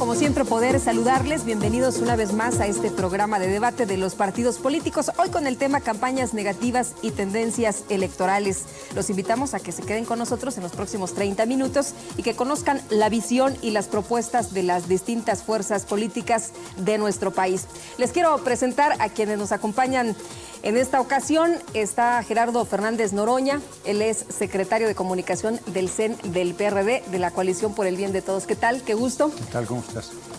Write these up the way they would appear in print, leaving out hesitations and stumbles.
como siempre, poder saludarles. Bienvenidos una vez más a este programa de debate de los partidos políticos. Hoy con el tema campañas negativas y tendencias electorales. Los invitamos a que se queden con nosotros en los próximos 30 minutos y que conozcan la visión y las propuestas de las distintas fuerzas políticas de nuestro país. Les quiero presentar a quienes nos acompañan en esta ocasión. Está Gerardo Fernández Noroña. Él es secretario de Comunicación del CEN del PRD, de la Coalición por el Bien de Todos. ¿Qué tal? Qué gusto. ¿Qué tal? ¿Cómo estás?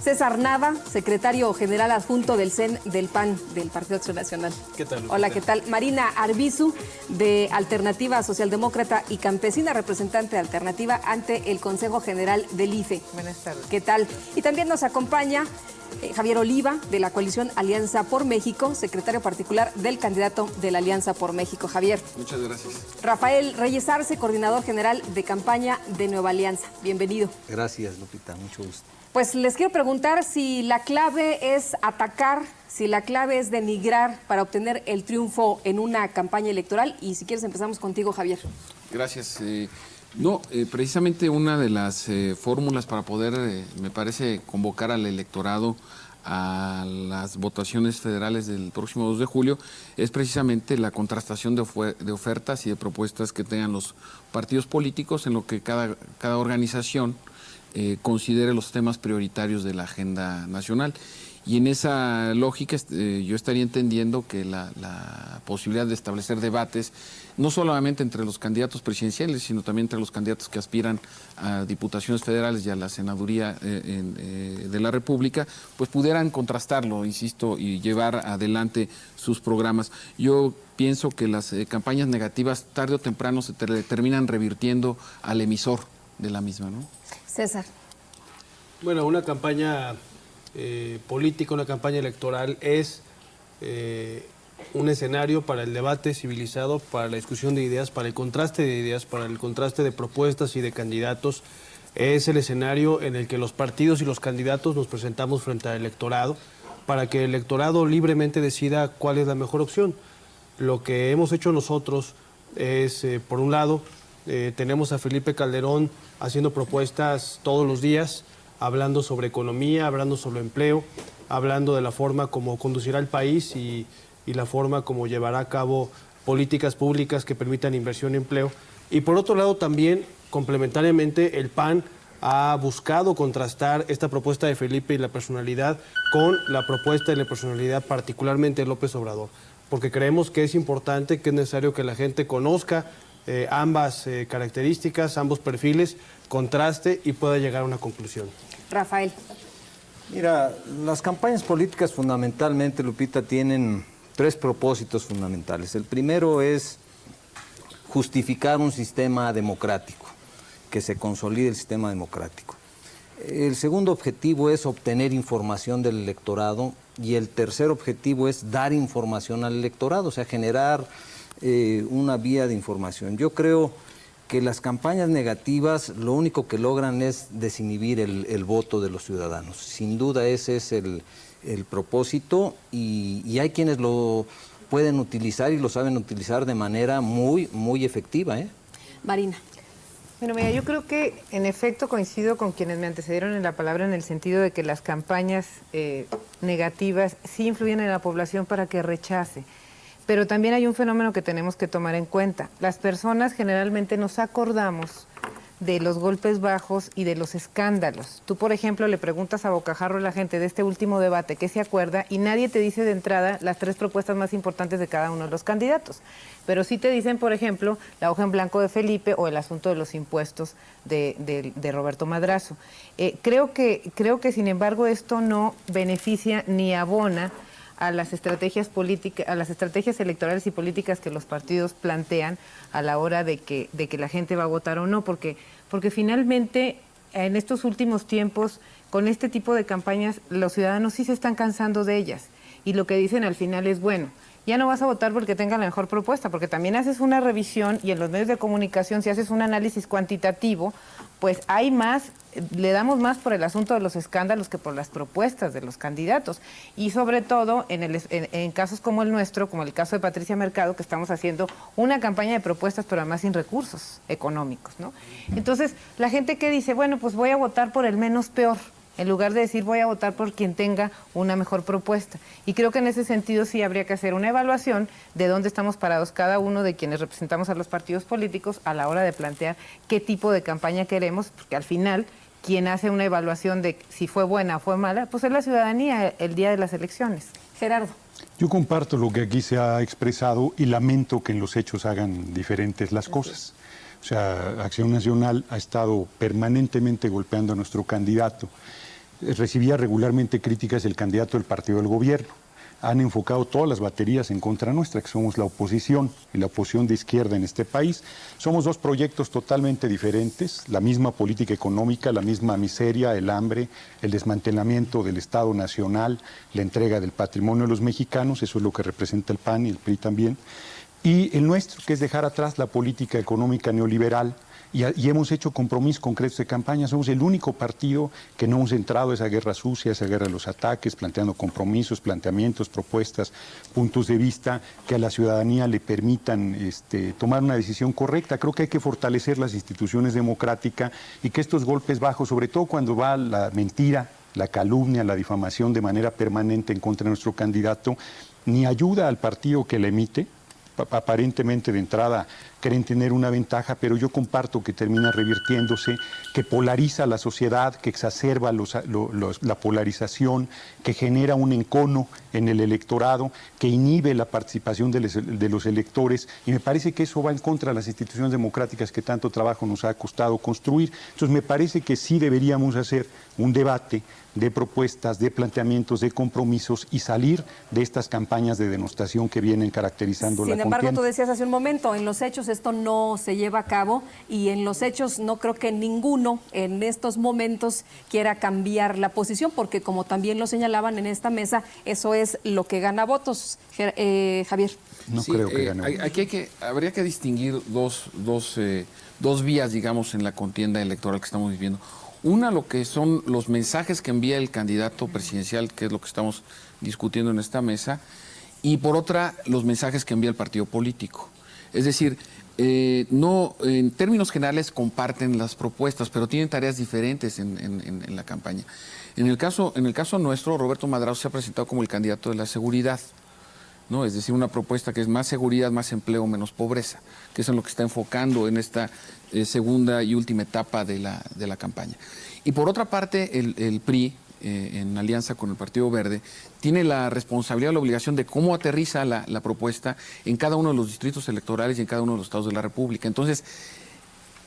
César Nava, secretario general adjunto del CEN del PAN, del Partido Acción Nacional. ¿Qué tal, Lupita? Hola, ¿qué tal? Marina Arbizu, de Alternativa Socialdemócrata y Campesina, representante de Alternativa ante el Consejo General del IFE. Buenas tardes. ¿Qué tal? Y también nos acompaña Javier Oliva, de la coalición Alianza por México, secretario particular del candidato de la Alianza por México. Javier. Muchas gracias. Rafael Reyes Arce, coordinador general de campaña de Nueva Alianza. Bienvenido. Gracias, Lupita, mucho gusto. Pues les quiero preguntar si la clave es atacar, si la clave es denigrar para obtener el triunfo en una campaña electoral. Y si quieres empezamos contigo, Javier. Gracias. Precisamente una de las fórmulas para poder, me parece, convocar al electorado a las votaciones federales del próximo 2 de julio es precisamente la contrastación de ofertas y de propuestas que tengan los partidos políticos en lo que cada organización considere los temas prioritarios de la agenda nacional. Y en esa lógica yo estaría entendiendo que la posibilidad de establecer debates, no solamente entre los candidatos presidenciales, sino también entre los candidatos que aspiran a diputaciones federales y a la senaduría de la República, pues pudieran contrastarlo, insisto, y llevar adelante sus programas. Yo pienso que las campañas negativas tarde o temprano se terminan revirtiendo al emisor de la misma, ¿no? César. Bueno, una campaña política, una campaña electoral es un escenario para el debate civilizado, para la discusión de ideas, para el contraste de ideas, para el contraste de propuestas y de candidatos. Es el escenario en el que los partidos y los candidatos nos presentamos frente al electorado para que el electorado libremente decida cuál es la mejor opción. Lo que hemos hecho nosotros es, por un lado, tenemos a Felipe Calderón haciendo propuestas todos los días, hablando sobre economía, hablando sobre empleo, hablando de la forma como conducirá el país y la forma como llevará a cabo políticas públicas que permitan inversión y empleo. Y por otro lado también, complementariamente, el PAN ha buscado contrastar esta propuesta de Felipe y la personalidad con la propuesta y la personalidad particularmente de López Obrador, porque creemos que es importante, que es necesario que la gente conozca ambas características, ambos perfiles, contraste y pueda llegar a una conclusión. Rafael. Mira, las campañas políticas fundamentalmente, Lupita, tienen 3 propósitos fundamentales. El primero es justificar un sistema democrático, que se consolide el sistema democrático. El segundo objetivo es obtener información del electorado y el tercer objetivo es dar información al electorado, o sea, generar una vía de información. Yo creo que las campañas negativas lo único que logran es desinhibir el voto de los ciudadanos. Sin duda ese es el propósito y hay quienes lo pueden utilizar y lo saben utilizar de manera muy, muy efectiva, ¿eh? Marina. Bueno, mira, yo creo que en efecto coincido con quienes me antecedieron en la palabra en el sentido de que las campañas negativas sí influyen en la población para que rechace. Pero también hay un fenómeno que tenemos que tomar en cuenta. Las personas generalmente nos acordamos de los golpes bajos y de los escándalos. Tú, por ejemplo, le preguntas a bocajarro a la gente de este último debate qué se acuerda y nadie te dice de entrada las 3 propuestas más importantes de cada uno de los candidatos. Pero sí te dicen, por ejemplo, la hoja en blanco de Felipe o el asunto de los impuestos de Roberto Madrazo. Creo que, sin embargo, esto no beneficia ni abona a las estrategias políticas, a las estrategias electorales y políticas que los partidos plantean a la hora de que la gente va a votar o no, porque finalmente en estos últimos tiempos con este tipo de campañas los ciudadanos sí se están cansando de ellas y lo que dicen al final es, bueno, ya no vas a votar porque tenga la mejor propuesta, porque también haces una revisión y en los medios de comunicación si haces un análisis cuantitativo, pues hay más, le damos más por el asunto de los escándalos que por las propuestas de los candidatos. Y sobre todo en casos como el nuestro, como el caso de Patricia Mercado, que estamos haciendo una campaña de propuestas, pero además sin recursos económicos, ¿no? Entonces, la gente que dice, bueno, pues voy a votar por el menos peor, en lugar de decir voy a votar por quien tenga una mejor propuesta. Y creo que en ese sentido sí habría que hacer una evaluación de dónde estamos parados cada uno de quienes representamos a los partidos políticos a la hora de plantear qué tipo de campaña queremos, porque al final quien hace una evaluación de si fue buena o fue mala, pues es la ciudadanía el día de las elecciones. Gerardo. Yo comparto lo que aquí se ha expresado y lamento que en los hechos hagan diferentes las cosas. O sea, Acción Nacional ha estado permanentemente golpeando a nuestro candidato. Recibía regularmente críticas del candidato del partido del gobierno. Han enfocado todas las baterías en contra nuestra, que somos la oposición y la oposición de izquierda en este país. Somos dos proyectos totalmente diferentes, la misma política económica, la misma miseria, el hambre, el desmantelamiento del Estado Nacional, la entrega del patrimonio de los mexicanos, eso es lo que representa el PAN y el PRI también. Y el nuestro, que es dejar atrás la política económica neoliberal, y hemos hecho compromisos concretos de campaña. Somos el único partido que no hemos entrado a esa guerra sucia, a esa guerra de los ataques, planteando compromisos, planteamientos, propuestas, puntos de vista que a la ciudadanía le permitan tomar una decisión correcta. Creo que hay que fortalecer las instituciones democráticas y que estos golpes bajos, sobre todo cuando va la mentira, la calumnia, la difamación de manera permanente en contra de nuestro candidato, ni ayuda al partido que la emite. Aparentemente de entrada creen tener una ventaja, pero yo comparto que termina revirtiéndose, que polariza la sociedad, que exacerba la polarización, que genera un encono en el electorado, que inhibe la participación de los electores, y me parece que eso va en contra de las instituciones democráticas que tanto trabajo nos ha costado construir. Entonces me parece que sí deberíamos hacer un debate de propuestas, de planteamientos, de compromisos y salir de estas campañas de denostación que vienen caracterizando la contienda. Sin embargo, tú decías hace un momento, en los hechos esto no se lleva a cabo y en los hechos no creo que ninguno en estos momentos quiera cambiar la posición, porque como también lo señalaban en esta mesa, eso es lo que gana votos. Javier. No sí, creo que gane. Aquí habría que distinguir dos vías, digamos, en la contienda electoral que estamos viviendo. Una, lo que son los mensajes que envía el candidato presidencial, que es lo que estamos discutiendo en esta mesa, y por otra, los mensajes que envía el partido político. Es decir, no, en términos generales comparten las propuestas, pero tienen tareas diferentes en la campaña. En el caso nuestro, Roberto Madrazo se ha presentado como el candidato de la seguridad, ¿no? Es decir, una propuesta que es más seguridad, más empleo, menos pobreza, que es en lo que está enfocando en esta segunda y última etapa de la campaña. Y por otra parte, el PRI, en alianza con el Partido Verde, tiene la responsabilidad, la obligación de cómo aterriza la propuesta en cada uno de los distritos electorales y en cada uno de los estados de la República. Entonces,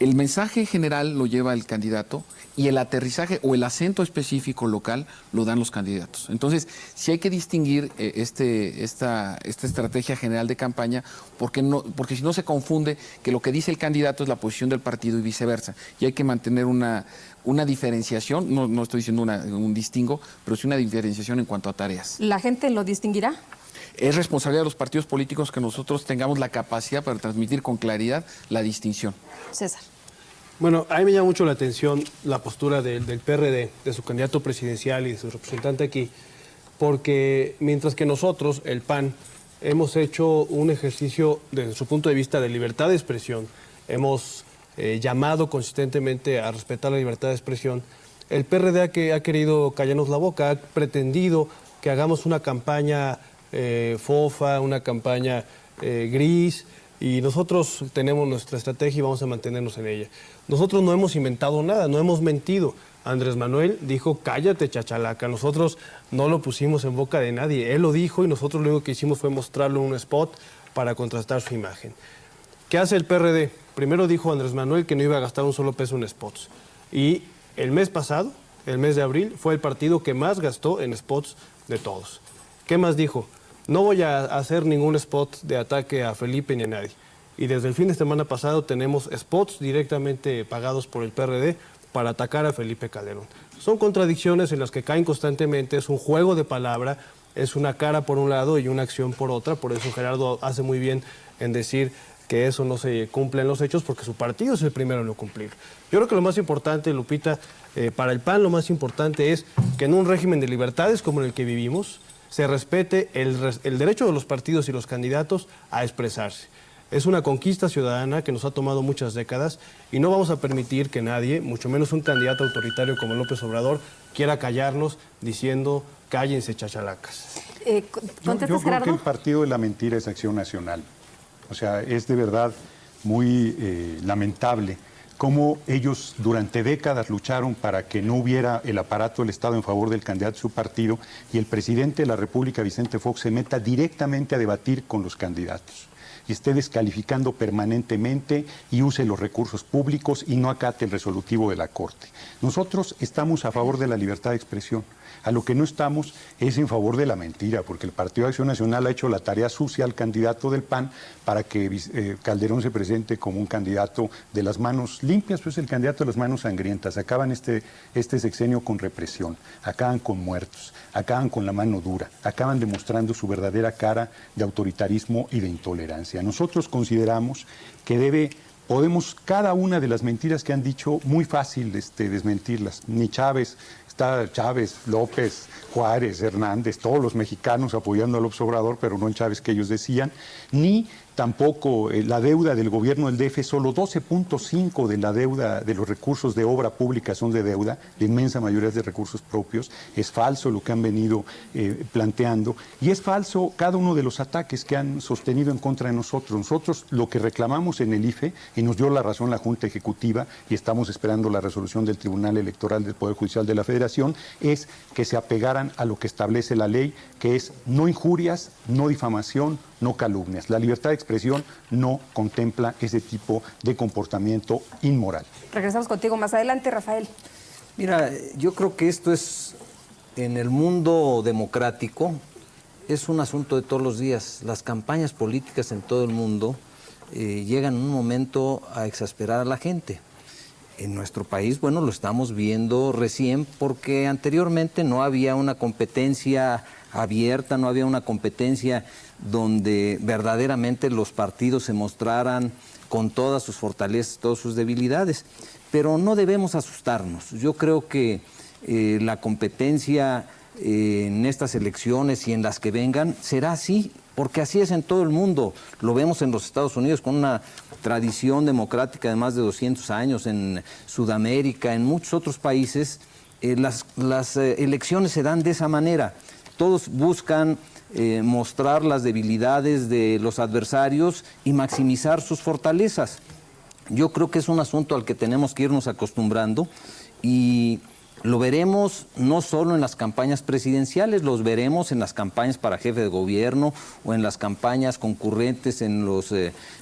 el mensaje general lo lleva el candidato y el aterrizaje o el acento específico local lo dan los candidatos. Entonces, sí hay que distinguir esta estrategia general de campaña, porque si no se confunde que lo que dice el candidato es la posición del partido y viceversa. Y hay que mantener una diferenciación, no estoy diciendo un distingo, pero sí una diferenciación en cuanto a tareas. ¿La gente lo distinguirá? Es responsabilidad de los partidos políticos que nosotros tengamos la capacidad para transmitir con claridad la distinción. César. Bueno, a mí me llama mucho la atención la postura del PRD, de su candidato presidencial y de su representante aquí, porque mientras que nosotros, el PAN, hemos hecho un ejercicio desde su punto de vista de libertad de expresión, hemos llamado consistentemente a respetar la libertad de expresión, el PRD ha querido callarnos la boca, ha pretendido que hagamos una campaña fofa, una campaña gris, y nosotros tenemos nuestra estrategia y vamos a mantenernos en ella. Nosotros no hemos inventado nada, no hemos mentido. Andrés Manuel dijo, cállate chachalaca, nosotros no lo pusimos en boca de nadie, él lo dijo y nosotros lo único que hicimos fue mostrarlo en un spot para contrastar su imagen. ¿Qué hace el PRD? Primero dijo Andrés Manuel que no iba a gastar un solo peso en spots. Y el mes pasado, el mes de abril, fue el partido que más gastó en spots de todos. ¿Qué más dijo? No voy a hacer ningún spot de ataque a Felipe ni a nadie. Y desde el fin de semana pasado tenemos spots directamente pagados por el PRD para atacar a Felipe Calderón. Son contradicciones en las que caen constantemente, es un juego de palabra, es una cara por un lado y una acción por otra. Por eso Gerardo hace muy bien en decir que eso no se cumple en los hechos, porque su partido es el primero en no cumplir. Yo creo que lo más importante, Lupita, para el PAN lo más importante es que en un régimen de libertades como en el que vivimos, se respete el derecho de los partidos y los candidatos a expresarse. Es una conquista ciudadana que nos ha tomado muchas décadas y no vamos a permitir que nadie, mucho menos un candidato autoritario como López Obrador, quiera callarnos diciendo cállense chachalacas. Yo creo Gerardo. que el partido de la mentira es Acción Nacional. O sea, es de verdad muy lamentable cómo ellos durante décadas lucharon para que no hubiera el aparato del Estado en favor del candidato de su partido y el presidente de la República, Vicente Fox, se meta directamente a debatir con los candidatos y esté descalificando permanentemente y use los recursos públicos y no acate el resolutivo de la Corte. Nosotros estamos a favor de la libertad de expresión. A lo que no estamos es en favor de la mentira, porque el Partido de Acción Nacional ha hecho la tarea sucia al candidato del PAN para que Calderón se presente como un candidato de las manos limpias, pues el candidato de las manos sangrientas. Acaban este sexenio con represión, acaban con muertos, acaban con la mano dura, acaban demostrando su verdadera cara de autoritarismo y de intolerancia. Nosotros consideramos que podemos, cada una de las mentiras que han dicho, muy fácil desmentirlas. Ni Chávez, está Chávez, López, Juárez, Hernández, todos los mexicanos apoyando a López Obrador, pero no el Chávez que ellos decían, ni tampoco la deuda del gobierno del DF, solo 12.5 de la deuda de los recursos de obra pública son de deuda, la inmensa mayoría es de recursos propios. Es falso lo que han venido planteando y es falso cada uno de los ataques que han sostenido en contra de nosotros. Nosotros lo que reclamamos en el IFE, y nos dio la razón la Junta Ejecutiva y estamos esperando la resolución del Tribunal Electoral del Poder Judicial de la Federación, es que se apegaran a lo que establece la ley, que es no injurias, no difamación, no calumnias. La libertad de expresión no contempla ese tipo de comportamiento inmoral. Regresamos contigo más adelante, Rafael. Mira, yo creo que esto es, en el mundo democrático, es un asunto de todos los días. Las campañas políticas en todo el mundo llegan en un momento a exasperar a la gente. En nuestro país, bueno, lo estamos viendo recién porque anteriormente no había una competencia abierta, no había una competencia donde verdaderamente los partidos se mostraran con todas sus fortalezas, todas sus debilidades. Pero no debemos asustarnos. Yo creo que la competencia en estas elecciones y en las que vengan será así, porque así es en todo el mundo. Lo vemos en los Estados Unidos con una tradición democrática de más de 200 años, en Sudamérica, en muchos otros países. Las elecciones se dan de esa manera. Todos buscan mostrar las debilidades de los adversarios y maximizar sus fortalezas. Yo creo que es un asunto al que tenemos que irnos acostumbrando y lo veremos no solo en las campañas presidenciales, los veremos en las campañas para jefe de gobierno o en las campañas concurrentes en los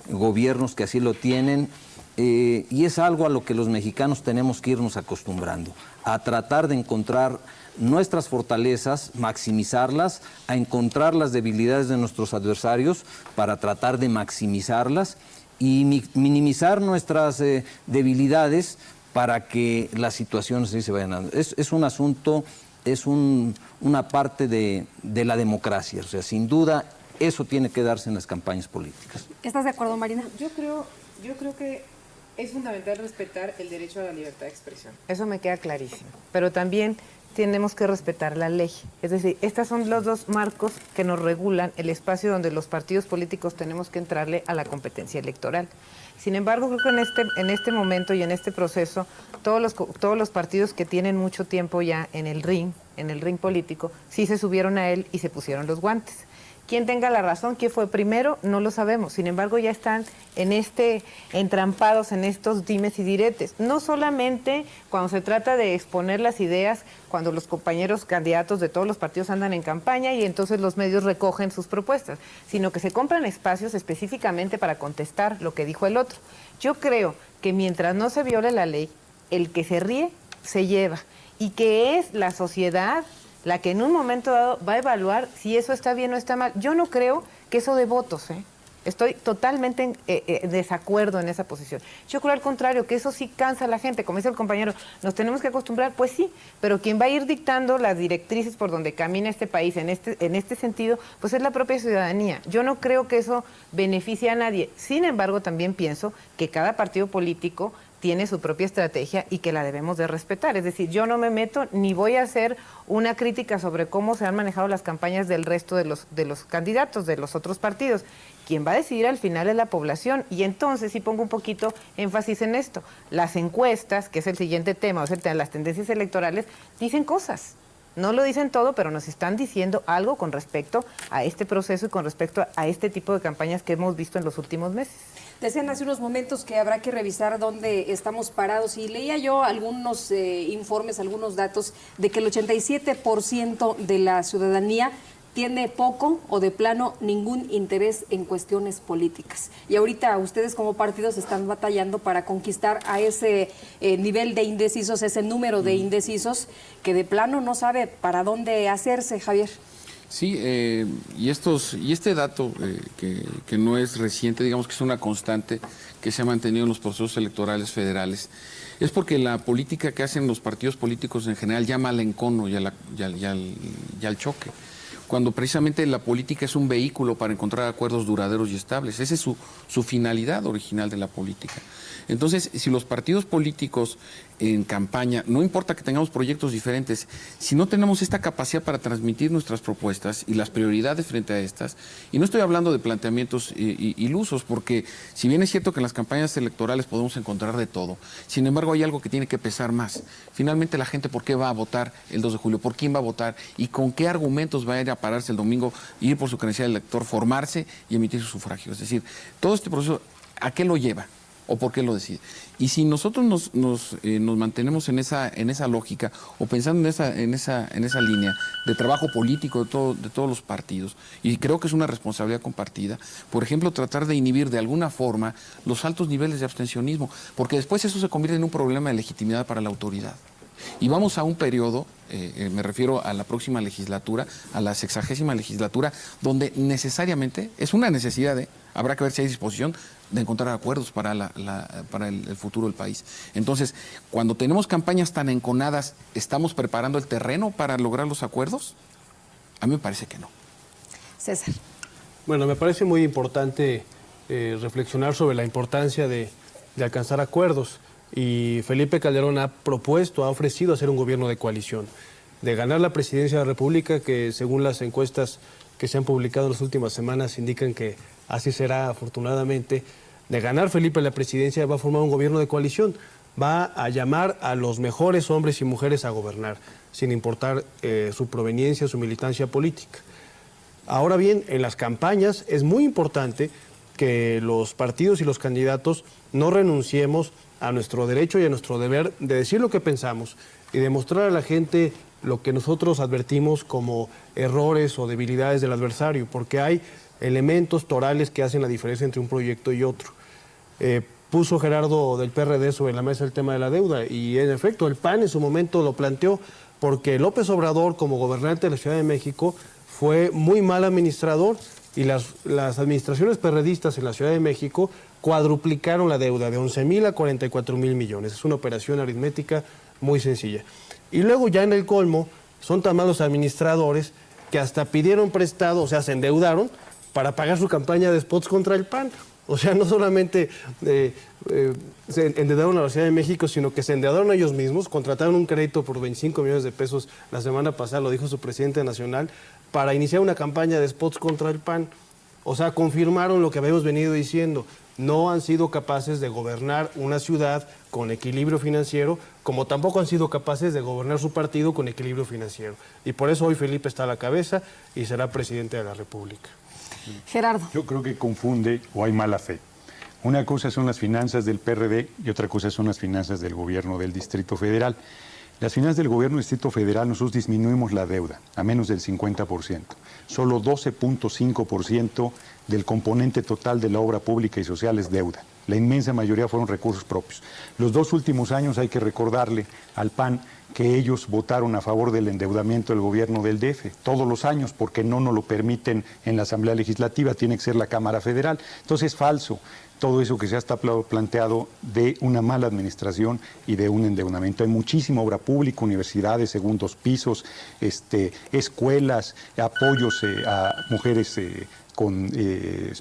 gobiernos que así lo tienen. Y es algo a lo que los mexicanos tenemos que irnos acostumbrando, a tratar de encontrar nuestras fortalezas, maximizarlas, a encontrar las debilidades de nuestros adversarios para tratar de maximizarlas y minimizar nuestras debilidades para que las situaciones así se vayan dando. Es un asunto, es una parte de la democracia. O sea, sin duda, eso tiene que darse en las campañas políticas. ¿Estás de acuerdo, Marina? Yo creo que es fundamental respetar el derecho a la libertad de expresión. Eso me queda clarísimo. Pero también tenemos que respetar la ley. Es decir, estos son los dos marcos que nos regulan el espacio donde los partidos políticos tenemos que entrarle a la competencia electoral. Sin embargo, creo que en este momento y en este proceso, todos los partidos que tienen mucho tiempo ya en el ring político, sí se subieron a él y se pusieron los guantes. Quién tenga la razón, quién fue primero, no lo sabemos. Sin embargo, ya están entrampados en estos dimes y diretes. No solamente cuando se trata de exponer las ideas, cuando los compañeros candidatos de todos los partidos andan en campaña y entonces los medios recogen sus propuestas, sino que se compran espacios específicamente para contestar lo que dijo el otro. Yo creo que mientras no se viole la ley, el que se ríe se lleva y que es la sociedad la que en un momento dado va a evaluar si eso está bien o está mal. Yo no creo que eso de votos, Estoy totalmente en desacuerdo en esa posición. Yo creo al contrario, que eso sí cansa a la gente. Como dice el compañero, ¿nos tenemos que acostumbrar? Pues sí, pero quien va a ir dictando las directrices por donde camina este país en este sentido, pues es la propia ciudadanía. Yo no creo que eso beneficie a nadie. Sin embargo, también pienso que cada partido político tiene su propia estrategia y que la debemos de respetar. Es decir, yo no me meto ni voy a hacer una crítica sobre cómo se han manejado las campañas del resto de los candidatos de los otros partidos. Quien va a decidir al final es la población. Y entonces, sí pongo un poquito énfasis en esto, las encuestas, que es el siguiente tema, o sea, las tendencias electorales, dicen cosas. No lo dicen todo, pero nos están diciendo algo con respecto a este proceso y con respecto a este tipo de campañas que hemos visto en los últimos meses. Decían hace unos momentos que habrá que revisar dónde estamos parados y leía yo algunos informes, algunos datos de que el 87% de la ciudadanía tiene poco o de plano ningún interés en cuestiones políticas. Y ahorita ustedes como partidos están batallando para conquistar a ese nivel de indecisos, ese número de indecisos que de plano no sabe para dónde hacerse, Javier. Sí, y este dato que no es reciente, digamos que es una constante que se ha mantenido en los procesos electorales federales, es porque la política que hacen los partidos políticos en general llama al encono y al choque, cuando precisamente la política es un vehículo para encontrar acuerdos duraderos y estables. Esa es su finalidad original de la política. Entonces, si los partidos políticos en campaña, no importa que tengamos proyectos diferentes, si no tenemos esta capacidad para transmitir nuestras propuestas y las prioridades frente a estas, y no estoy hablando de planteamientos ilusos, porque si bien es cierto que en las campañas electorales podemos encontrar de todo, sin embargo hay algo que tiene que pesar más. Finalmente la gente, ¿por qué va a votar el 2 de julio? ¿Por quién va a votar? ¿Y con qué argumentos va a ir a pararse el domingo, ir por su credencial de elector, formarse y emitir su sufragio? Es decir, todo este proceso, ¿a qué lo lleva? ¿O por qué lo decide? Y si nosotros nos mantenemos en esa lógica o pensando en esa línea de trabajo político de todos los partidos, y creo que es una responsabilidad compartida, por ejemplo, tratar de inhibir de alguna forma los altos niveles de abstencionismo, porque después eso se convierte en un problema de legitimidad para la autoridad. Y vamos a un periodo, me refiero a la próxima legislatura, a la 60ª legislatura, donde necesariamente, es una necesidad, habrá que ver si hay disposición de encontrar acuerdos para el futuro del país. Entonces, cuando tenemos campañas tan enconadas, ¿estamos preparando el terreno para lograr los acuerdos? A mí me parece que no. César. Bueno, me parece muy importante reflexionar sobre la importancia de alcanzar acuerdos. Y Felipe Calderón ha ofrecido hacer un gobierno de coalición, de ganar la presidencia de la República, que según las encuestas que se han publicado en las últimas semanas indican que así será afortunadamente. De ganar Felipe la presidencia, va a formar un gobierno de coalición, va a llamar a los mejores hombres y mujeres a gobernar, sin importar su proveniencia, su militancia política. Ahora bien, en las campañas es muy importante que los partidos y los candidatos no renunciemos a nuestro derecho y a nuestro deber de decir lo que pensamos y demostrar a la gente lo que nosotros advertimos como errores o debilidades del adversario, porque hay elementos torales que hacen la diferencia entre un proyecto y otro. Puso Gerardo del PRD sobre la mesa el tema de la deuda y en efecto el PAN en su momento lo planteó porque López Obrador como gobernante de la Ciudad de México fue muy mal administrador y las administraciones perredistas en la Ciudad de México cuadruplicaron la deuda de 11,000 a 44,000 millones. Es una operación aritmética muy sencilla. Y luego ya en el colmo son tan malos administradores que hasta pidieron prestado, o sea, se endeudaron para pagar su campaña de spots contra el PAN. O sea, no solamente se endeudaron a la Ciudad de México, sino que se endeudaron ellos mismos, contrataron un crédito por 25 millones de pesos la semana pasada, lo dijo su presidente nacional, para iniciar una campaña de spots contra el PAN. O sea, confirmaron lo que habíamos venido diciendo. No han sido capaces de gobernar una ciudad con equilibrio financiero, como tampoco han sido capaces de gobernar su partido con equilibrio financiero. Y por eso hoy Felipe está a la cabeza y será presidente de la República. Gerardo. Yo creo que confunde o hay mala fe. Una cosa son las finanzas del PRD y otra cosa son las finanzas del gobierno del Distrito Federal. Las finanzas del gobierno del Distrito Federal, nosotros disminuimos la deuda a menos del 50%. Solo 12.5% del componente total de la obra pública y social es deuda. La inmensa mayoría fueron recursos propios. Los 2 últimos años hay que recordarle al PAN que ellos votaron a favor del endeudamiento del gobierno del DF, todos los años, porque no nos lo permiten en la Asamblea Legislativa, tiene que ser la Cámara Federal. Entonces es falso todo eso que se ha estado planteado de una mala administración y de un endeudamiento. Hay muchísima obra pública, universidades, segundos pisos, escuelas, apoyos a mujeres con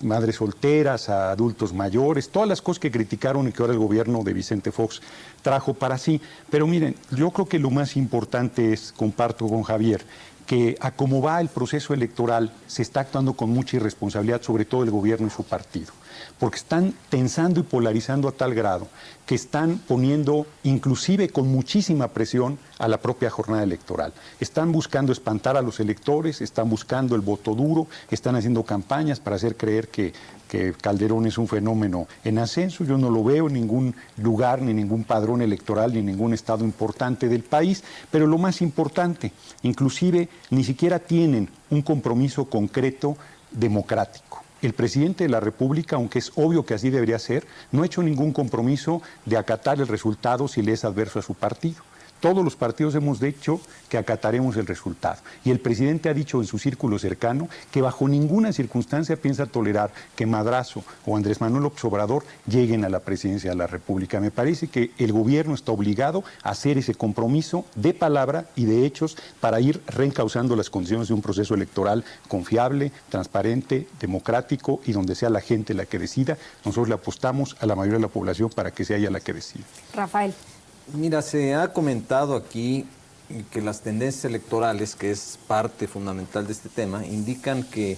madres solteras, a adultos mayores, todas las cosas que criticaron y que ahora el gobierno de Vicente Fox trajo para sí. Pero miren, yo creo que lo más importante es, comparto con Javier, que a cómo va el proceso electoral se está actuando con mucha irresponsabilidad, sobre todo el gobierno y su partido, porque están tensando y polarizando a tal grado que están poniendo, inclusive con muchísima presión, a la propia jornada electoral. Están buscando espantar a los electores, están buscando el voto duro, están haciendo campañas para hacer creer que Calderón es un fenómeno en ascenso. Yo no lo veo en ningún lugar, ni ningún padrón electoral, ni en ningún estado importante del país, pero lo más importante, inclusive ni siquiera tienen un compromiso concreto democrático. El presidente de la República, aunque es obvio que así debería ser, no ha hecho ningún compromiso de acatar el resultado si le es adverso a su partido. Todos los partidos hemos dicho que acataremos el resultado. Y el presidente ha dicho en su círculo cercano que bajo ninguna circunstancia piensa tolerar que Madrazo o Andrés Manuel López Obrador lleguen a la presidencia de la República. Me parece que el gobierno está obligado a hacer ese compromiso de palabra y de hechos para ir reencauzando las condiciones de un proceso electoral confiable, transparente, democrático y donde sea la gente la que decida. Nosotros le apostamos a la mayoría de la población para que sea ella la que decida. Rafael. Mira, se ha comentado aquí que las tendencias electorales, que es parte fundamental de este tema, indican que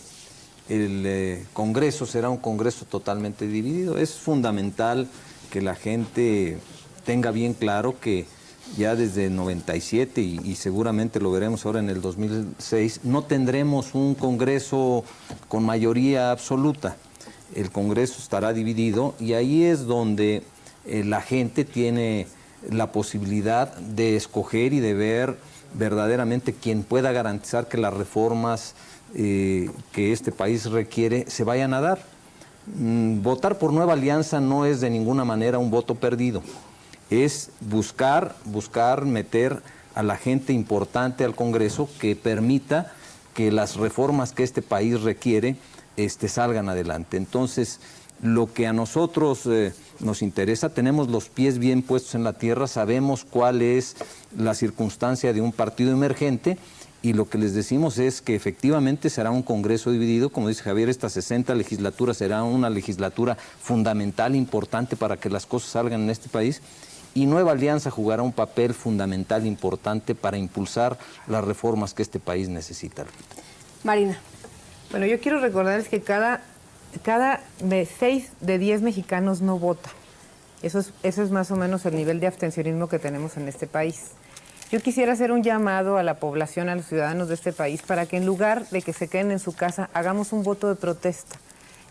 el Congreso será un Congreso totalmente dividido. Es fundamental que la gente tenga bien claro que ya desde el 97 y seguramente lo veremos ahora en el 2006, no tendremos un Congreso con mayoría absoluta. El Congreso estará dividido y ahí es donde la gente tiene la posibilidad de escoger y de ver verdaderamente quién pueda garantizar que las reformas que este país requiere se vayan a dar. Votar por Nueva Alianza no es de ninguna manera un voto perdido, es buscar meter a la gente importante al Congreso que permita que las reformas que este país requiere salgan adelante. Entonces, lo que a nosotros nos interesa, tenemos los pies bien puestos en la tierra, sabemos cuál es la circunstancia de un partido emergente y lo que les decimos es que efectivamente será un Congreso dividido. Como dice Javier, esta 60 legislatura será una legislatura fundamental, importante para que las cosas salgan en este país y Nueva Alianza jugará un papel fundamental, importante para impulsar las reformas que este país necesita. Marina. Bueno, yo quiero recordarles que cada de 6 de 10 mexicanos no vota. Eso es más o menos el nivel de abstencionismo que tenemos en este país. Yo quisiera hacer un llamado a la población, a los ciudadanos de este país, para que en lugar de que se queden en su casa, hagamos un voto de protesta.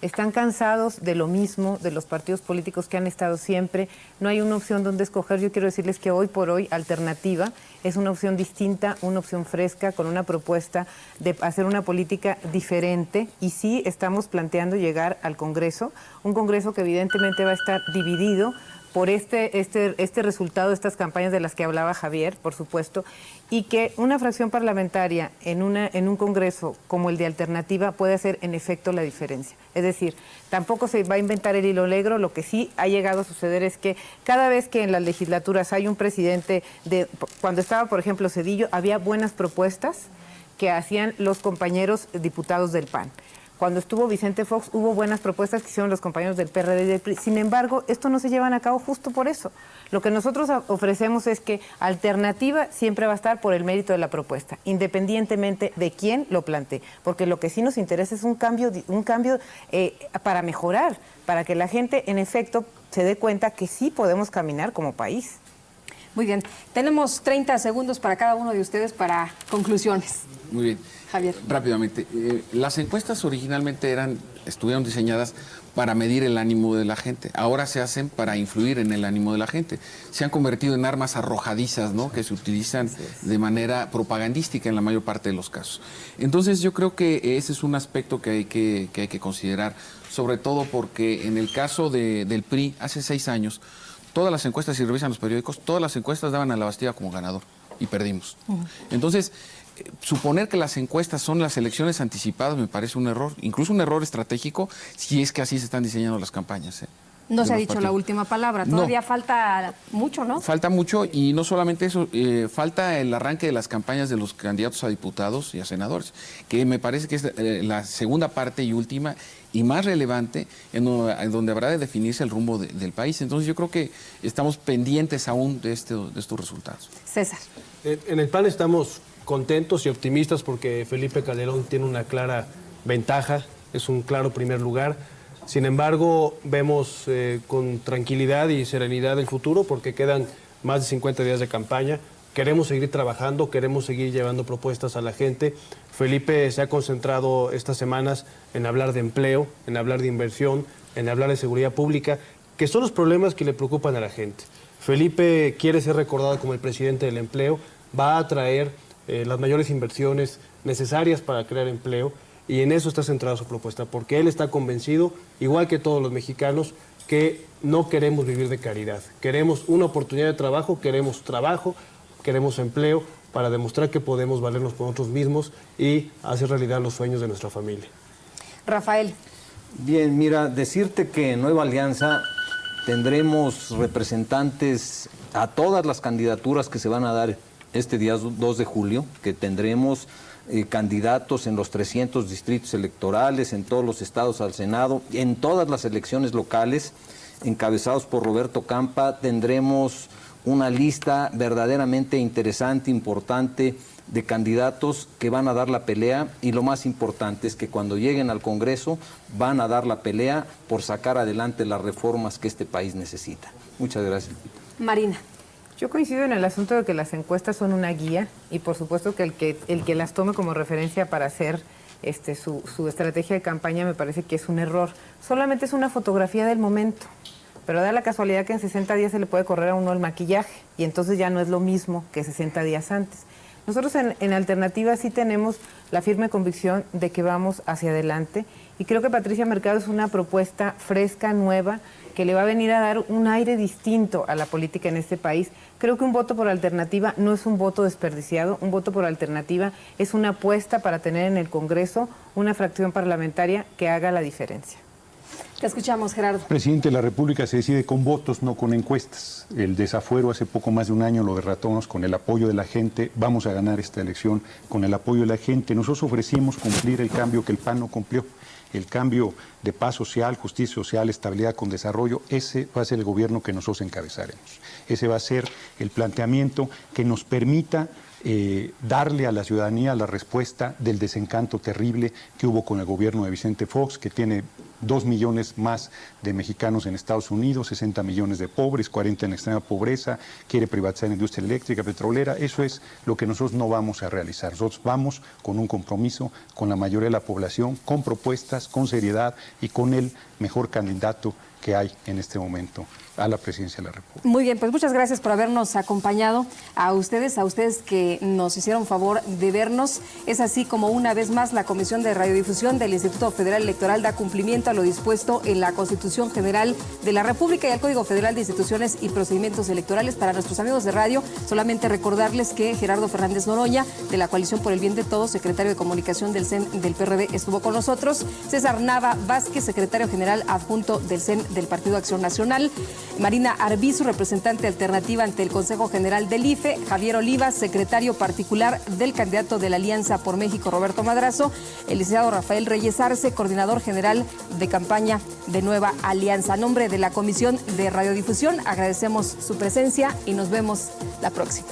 Están cansados de lo mismo, de los partidos políticos que han estado siempre. No hay una opción donde escoger. Yo quiero decirles que hoy por hoy Alternativa es una opción distinta, una opción fresca, con una propuesta de hacer una política diferente. Y sí estamos planteando llegar al Congreso, un Congreso que evidentemente va a estar dividido por este resultado de estas campañas de las que hablaba Javier, por supuesto, y que una fracción parlamentaria en un Congreso como el de Alternativa puede hacer en efecto la diferencia. Es decir, tampoco se va a inventar el hilo negro. Lo que sí ha llegado a suceder es que cada vez que en las legislaturas hay un presidente, cuando estaba, por ejemplo, Zedillo, había buenas propuestas que hacían los compañeros diputados del PAN. Cuando estuvo Vicente Fox, hubo buenas propuestas que hicieron los compañeros del PRD y del PRI. Sin embargo, esto no se llevan a cabo justo por eso. Lo que nosotros ofrecemos es que Alternativa siempre va a estar por el mérito de la propuesta, independientemente de quién lo plantee. Porque lo que sí nos interesa es un cambio para mejorar, para que la gente, en efecto, se dé cuenta que sí podemos caminar como país. Muy bien. Tenemos 30 segundos para cada uno de ustedes para conclusiones. Muy bien. Javier. Rápidamente, las encuestas originalmente estuvieron diseñadas para medir el ánimo de la gente. Ahora se hacen para influir en el ánimo de la gente. Se han convertido en armas arrojadizas, ¿no?, que se utilizan de manera propagandística en la mayor parte de los casos. Entonces yo creo que ese es un aspecto que hay que considerar, sobre todo porque en el caso del PRI, hace 6 años, todas las encuestas, si revisan los periódicos, todas las encuestas daban a la Bastilla como ganador y perdimos. Entonces, suponer que las encuestas son las elecciones anticipadas me parece un error, incluso un error estratégico, si es que así se están diseñando las campañas. No de se ha los dicho partidos. la última palabra, No. todavía falta mucho, ¿no? Falta mucho y no solamente eso, falta el arranque de las campañas de los candidatos a diputados y a senadores, que me parece que es la segunda parte y última y más relevante en donde habrá de definirse el rumbo del país. Entonces yo creo que estamos pendientes aún de estos resultados. César. En el PAN estamos contentos y optimistas porque Felipe Calderón tiene una clara ventaja, es un claro primer lugar. Sin embargo, vemos con tranquilidad y serenidad el futuro porque quedan más de 50 días de campaña. Queremos seguir trabajando, queremos seguir llevando propuestas a la gente. Felipe se ha concentrado estas semanas en hablar de empleo, en hablar de inversión, en hablar de seguridad pública, que son los problemas que le preocupan a la gente. Felipe quiere ser recordado como el presidente del empleo, va a traer las mayores inversiones necesarias para crear empleo y en eso está centrada su propuesta, porque él está convencido, igual que todos los mexicanos, que no queremos vivir de caridad. Queremos una oportunidad de trabajo, queremos empleo para demostrar que podemos valernos por nosotros mismos y hacer realidad los sueños de nuestra familia. Rafael. Bien, mira, decirte que en Nueva Alianza tendremos representantes a todas las candidaturas que se van a dar este día 2 de julio, que tendremos candidatos en los 300 distritos electorales, en todos los estados al Senado, en todas las elecciones locales, encabezados por Roberto Campa. Tendremos una lista verdaderamente interesante, importante, de candidatos que van a dar la pelea y lo más importante es que cuando lleguen al Congreso van a dar la pelea por sacar adelante las reformas que este país necesita. Muchas gracias. Marina. Yo coincido en el asunto de que las encuestas son una guía y por supuesto que el que las tome como referencia para hacer su estrategia de campaña me parece que es un error. Solamente es una fotografía del momento, pero da la casualidad que en 60 días se le puede correr a uno el maquillaje y entonces ya no es lo mismo que 60 días antes. Nosotros en Alternativa sí tenemos la firme convicción de que vamos hacia adelante y creo que Patricia Mercado es una propuesta fresca, nueva, que le va a venir a dar un aire distinto a la política en este país. Creo que un voto por Alternativa no es un voto desperdiciado, un voto por Alternativa es una apuesta para tener en el Congreso una fracción parlamentaria que haga la diferencia. Te escuchamos, Gerardo. El presidente de la República se decide con votos, no con encuestas. El desafuero hace poco más de un año lo derrotamos con el apoyo de la gente. Vamos a ganar esta elección con el apoyo de la gente. Nosotros ofrecimos cumplir el cambio que el PAN no cumplió. El cambio de paz social, justicia social, estabilidad con desarrollo, ese va a ser el gobierno que nosotros encabezaremos. Ese va a ser el planteamiento que nos permita darle a la ciudadanía la respuesta del desencanto terrible que hubo con el gobierno de Vicente Fox, que tiene 2 millones más de mexicanos en Estados Unidos, 60 millones de pobres, 40 en extrema pobreza, quiere privatizar la industria eléctrica, petrolera. Eso es lo que nosotros no vamos a realizar. Nosotros vamos con un compromiso con la mayoría de la población, con propuestas, con seriedad y con el mejor candidato que hay en este momento a la presidencia de la República. Muy bien, pues muchas gracias por habernos acompañado, a ustedes que nos hicieron favor de vernos. Es así como una vez más la Comisión de Radiodifusión del Instituto Federal Electoral da cumplimiento a lo dispuesto en la Constitución General de la República y al Código Federal de Instituciones y Procedimientos Electorales. Para nuestros amigos de radio, solamente recordarles que Gerardo Fernández Noroña, de la Coalición por el Bien de Todos, secretario de Comunicación del CEN del PRD, estuvo con nosotros. César Nava Vázquez, secretario general adjunto del CEN del Partido Acción Nacional. Marina Arbizu, representante alternativa ante el Consejo General del IFE. Javier Olivas, secretario particular del candidato de la Alianza por México, Roberto Madrazo. El licenciado Rafael Reyes Arce, coordinador general de campaña de Nueva Alianza. A nombre de la Comisión de Radiodifusión, agradecemos su presencia y nos vemos la próxima.